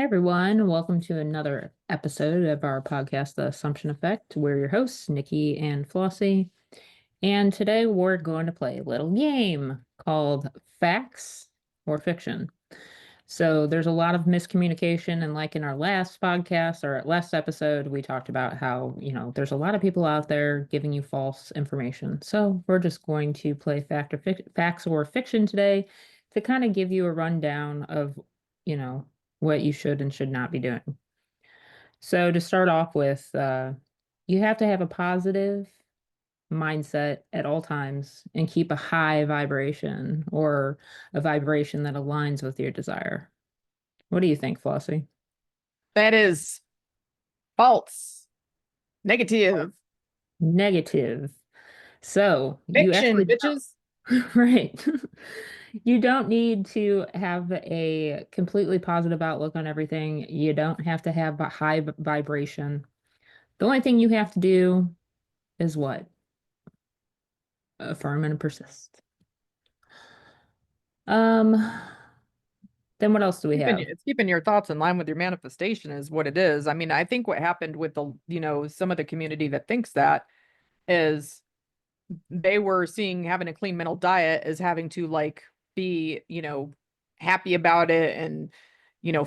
Hey everyone, welcome to another episode of our podcast, The Assumption Effect. We're your hosts, Nikki and Flossie, and today we're going to play a little game called Facts or Fiction. So there's a lot of miscommunication, and like in our last podcast or last episode, we talked about how, there's a lot of people out there giving you false information. So we're just going to play Facts or Fiction today to kind of give you a rundown of, you know, what you should and should not be doing. So to start off with, you have to have a positive mindset at all times and keep a high vibration or a vibration that aligns with your desire. What do you think, Flossie? That is false, negative, Negative. So you fiction, actually bitches. right. You don't need to have a completely positive outlook on everything. You don't have to have a high vibration. The only thing you have to do is what? Affirm and persist. Um, then what else do we have? It's keeping your thoughts in line with your manifestation is what it is. I mean, I think what happened with some of the community that thinks that is they were seeing having a clean mental diet as having to be, happy about it and,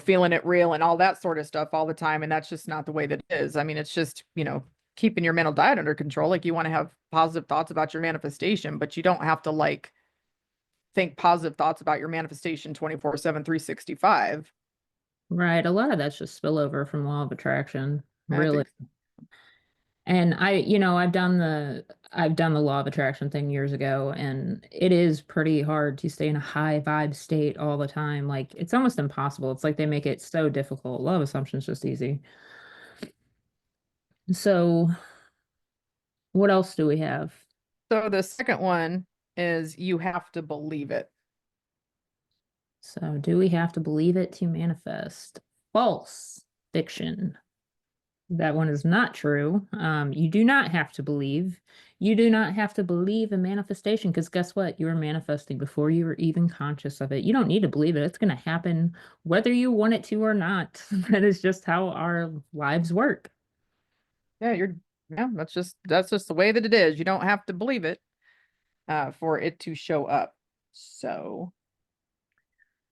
feeling it real and all that sort of stuff all the time. And that's just not the way that it is. I mean, it's just, keeping your mental diet under control. Like you want to have positive thoughts about your manifestation, but you don't have to think positive thoughts about your manifestation 24/7, 365. Right, a lot of that's just spillover from law of attraction, I really. think And I've done the law of attraction thing years ago, and it is pretty hard to stay in a high vibe state all the time. Like it's almost impossible. It's like they make it so difficult. Law of assumption's just easy. So what else do we have? so. The second one is you have to believe it. So do we have to believe it to manifest? False fiction. That one is not true. You do not have to believe. You do not have to believe in manifestation because guess what? You were manifesting before you were even conscious of it. You don't need to believe it. It's going to happen whether you want it to or not. That is just how our lives work. Yeah, that's just the way that it is. You don't have to believe it for it to show up. So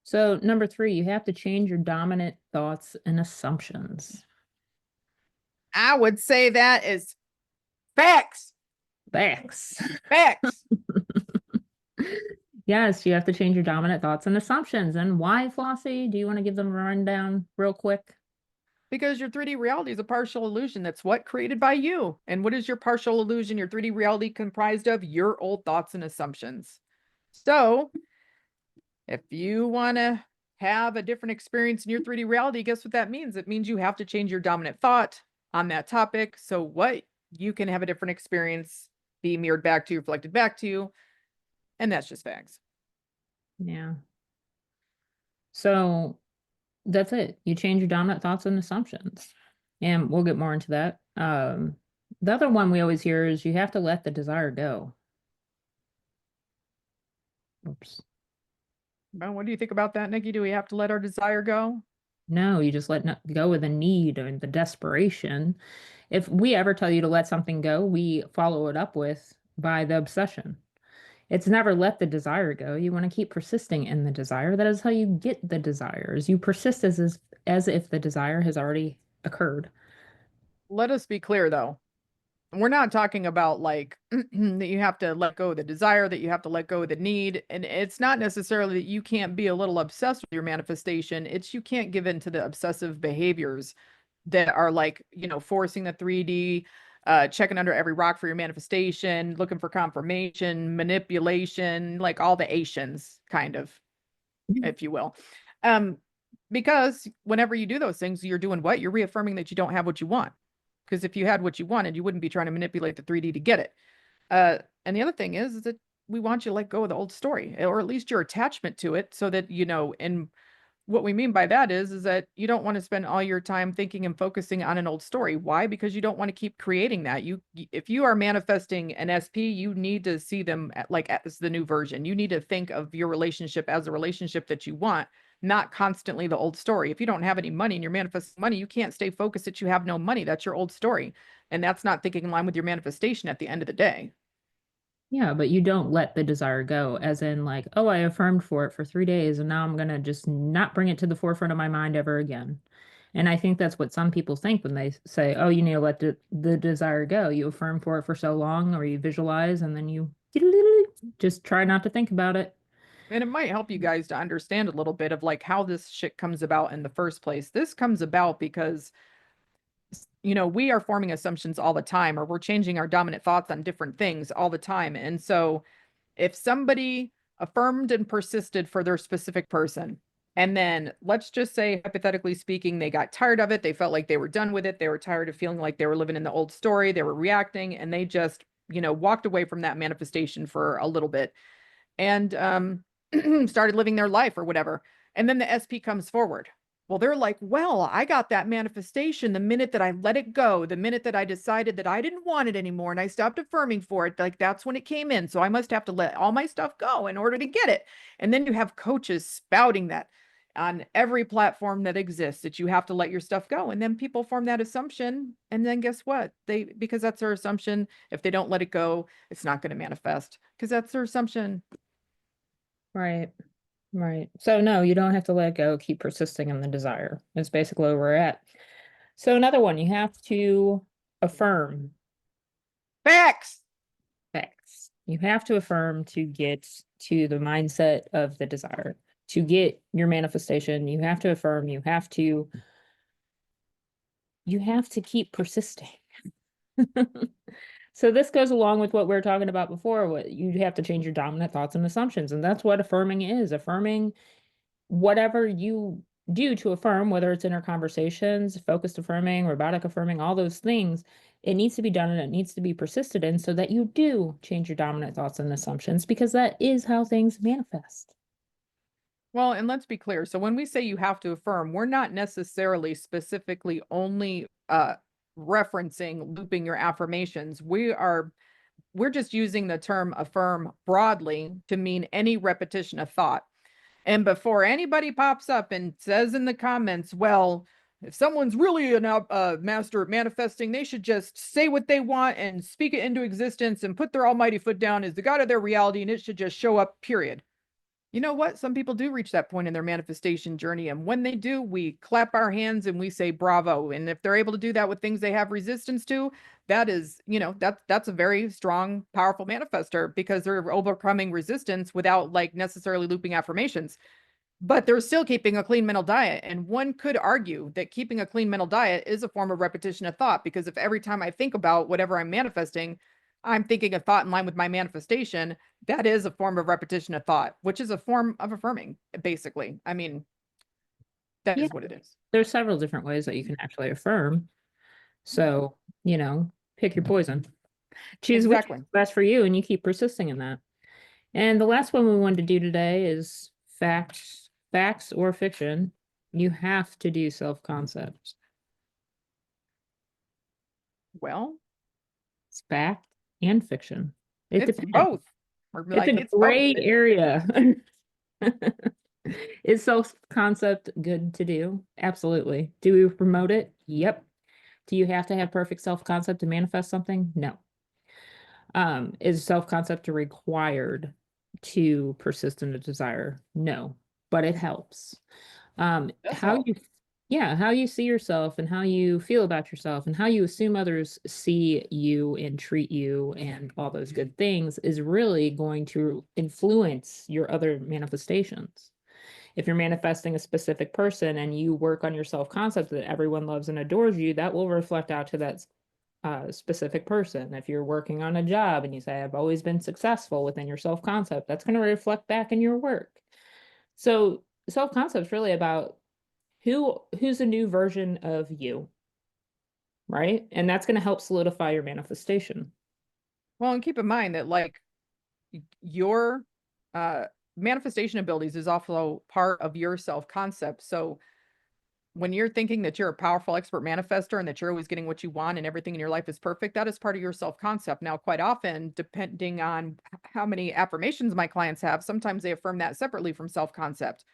So, number three, you have to change your dominant thoughts and assumptions. I would say that is facts. Facts. Facts. Yes, you have to change your dominant thoughts and assumptions. And why, Flossie? Do you want to give them a rundown real quick? Because your 3D reality is a partial illusion. That's what created by you. And what is your partial illusion, your 3D reality comprised of? Your old thoughts and assumptions. So if you want to have a different experience in your 3D reality, guess what that means? It means you have to change your dominant thought on that topic. So what you can have a different experience be mirrored back to you, reflected back to you. And that's just facts. Yeah. So that's it. You change your dominant thoughts and assumptions. And we'll get more into that. The other one we always hear is you have to let the desire go. Oops. Well, what do you think about that, Nikki? Do we have to let our desire go? No, you just let go of the need and the desperation. If we ever tell you to let something go, we follow it up with by the obsession. It's never let the desire go. You want to keep persisting in the desire. That is how you get the desires. You persist as if the desire has already occurred. Let us be clear though. We're not talking about that you have to let go of the desire, that you have to let go of the need. And it's not necessarily that you can't be a little obsessed with your manifestation. It's you can't give in to the obsessive behaviors that are forcing the 3D, checking under every rock for your manifestation, looking for confirmation, manipulation, like all the Asians, kind of, if you will. Um, because whenever you do those things, you're doing what? You're reaffirming that you don't have what you want. Because if you had what you wanted, you wouldn't be trying to manipulate the 3D to get it. And the other thing is that we want you to let go of the old story, or at least your attachment to it, so that, and what we mean by that is that you don't want to spend all your time thinking and focusing on an old story. Why? Because you don't want to keep creating that. If you are manifesting an SP, you need to see them as the new version. You need to think of your relationship as a relationship that you want, not constantly the old story. If you don't have any money and you're manifesting money, you can't stay focused that you have no money. That's your old story. And that's not thinking in line with your manifestation at the end of the day. Yeah, but you don't let the desire go, as in, like, oh, I affirmed for it for 3 days and now I'm going to just not bring it to the forefront of my mind ever again. And I think that's what some people think when they say, oh, you need to let the desire go. You affirm for it for so long, or you visualize, and then you just try not to think about it. And it might help you guys to understand a little bit of like how this shit comes about in the first place. This comes about because, we are forming assumptions all the time, or we're changing our dominant thoughts on different things all the time. And so if somebody affirmed and persisted for their specific person, and then let's just say, hypothetically speaking, they got tired of it, they felt like they were done with it, they were tired of feeling like they were living in the old story, they were reacting, and they just, walked away from that manifestation for a little bit and started living their life or whatever. And then the SP comes forward. Well, they're like, well, I got that manifestation the minute that I let it go, the minute that I decided that I didn't want it anymore and I stopped affirming for it. Like that's when it came in. So I must have to let all my stuff go in order to get it. And then you have coaches spouting that on every platform that exists, that you have to let your stuff go. And then people form that assumption. And then guess what? Because that's their assumption. If they don't let it go, it's not going to manifest because that's their assumption. Right. Right. So no, you don't have to let go, keep persisting in the desire. It's basically where we're at. So another one, you have to affirm Facts. facts. You have to affirm to get to the mindset of the desire. To get your manifestation, you have to affirm, you have to keep persisting. So this goes along with what we were talking about before. What you have to change your dominant thoughts and assumptions. And that's what affirming is. Affirming whatever you do to affirm, whether it's inner conversations, focused affirming, robotic affirming, all those things, it needs to be done and it needs to be persisted in so that you do change your dominant thoughts and assumptions, because that is how things manifest. Well, and let's be clear. So when we say you have to affirm, we're not necessarily specifically only referencing looping your affirmations. We're just using the term affirm broadly to mean any repetition of thought. And before anybody pops up and says in the comments, well, if someone's really a master at manifesting, they should just say what they want and speak it into existence and put their almighty foot down as the god of their reality, and it should just show up, period. You know what? Some people do reach that point in their manifestation journey. And when they do, we clap our hands and we say bravo. And if they're able to do that with things they have resistance to, that is, that's a very strong, powerful manifester because they're overcoming resistance without like necessarily looping affirmations. But they're still keeping a clean mental diet. And one could argue that keeping a clean mental diet is a form of repetition of thought, because if every time I think about whatever I'm manifesting, I'm thinking a thought in line with my manifestation, that is a form of repetition of thought, which is a form of affirming, basically. I mean, that Yeah, is what it is. there's several different ways that you can actually affirm. So, pick your poison. Choose which is Exactly. best for you, and you keep persisting in that. And the last one we wanted to do today is facts or fiction. You have to do self-concept. Well, It's fact and fiction. It it's depends. both. Or It's like a it's both. gray area. Is self-concept good to do? Absolutely. Do we promote it? Yep. Do you have to have perfect self-concept to manifest something? No. Is self-concept required to persist in a desire? No, but it helps. That's How all. you, yeah, how you see yourself and how you feel about yourself and how you assume others see you and treat you and all those good things is really going to influence your other manifestations. If you're manifesting a specific person and you work on your self-concept that everyone loves and adores you, that will reflect out to that specific person. If you're working on a job and you say, I've always been successful within your self-concept, that's going to reflect back in your work. So self-concept is really about who's a new version of you, right? And that's going to help solidify your manifestation. Well, and keep in mind that like your manifestation abilities is also part of your self-concept. So when you're thinking that you're a powerful expert manifester and that you're always getting what you want and everything in your life is perfect, that is part of your self-concept. Now, quite often, depending on how many affirmations my clients have, sometimes they affirm that separately from self-concept.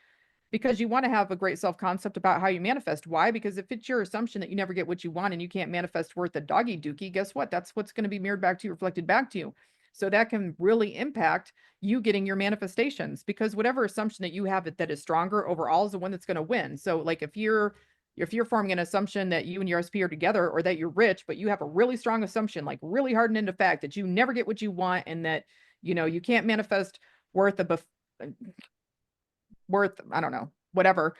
because you want to have a great self-concept about how you manifest. Why? Because if it's your assumption that you never get what you want and you can't manifest worth a doggy dookie, guess what? That's what's going to be mirrored back to you, reflected back to you. So that can really impact you getting your manifestations, because whatever assumption that you have that is stronger overall is the one that's going to win. So like if you're forming an assumption that you and your SP are together, or that you're rich, but you have a really strong assumption, like really hardened into fact, that you never get what you want, and that you can't manifest worth worth, I don't know, whatever.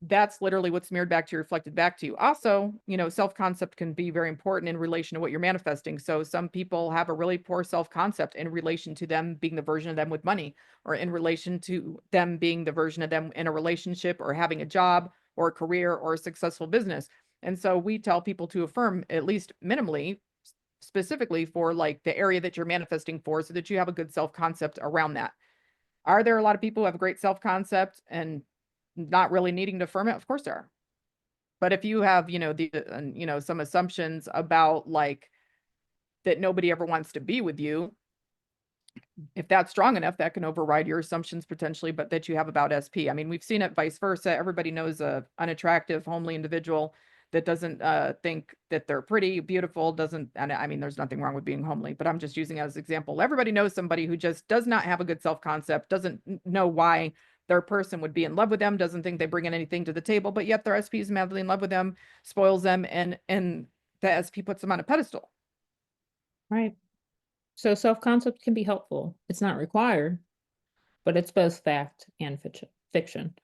That's literally what's mirrored back to you, reflected back to you. Also, self-concept can be very important in relation to what you're manifesting. So some people have a really poor self-concept in relation to them being the version of them with money, or in relation to them being the version of them in a relationship, or having a job or a career or a successful business. And so we tell people to affirm at least minimally, specifically for like the area that you're manifesting for, so that you have a good self-concept around that. Are there a lot of people who have a great self-concept and not really needing to affirm it? Of course there are. But if you have, some assumptions about like that nobody ever wants to be with you, if that's strong enough, that can override your assumptions potentially, but that you have about SP. I mean, we've seen it vice versa. Everybody knows a unattractive, homely individual that doesn't think that they're pretty, beautiful, doesn't, and I mean, there's nothing wrong with being homely, but I'm just using it as an example. Everybody knows somebody who just does not have a good self-concept, doesn't know why their person would be in love with them, doesn't think they bring in anything to the table, but yet their SP is madly in love with them, spoils them, and the SP puts them on a pedestal. Right. So self-concept can be helpful. It's not required, but it's both fact and fiction.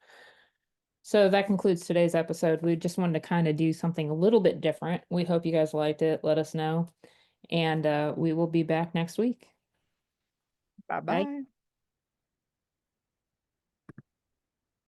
So that concludes today's episode. We just wanted to kind of do something a little bit different. We hope you guys liked it. Let us know. And we will be back next week. Bye. Bye-bye.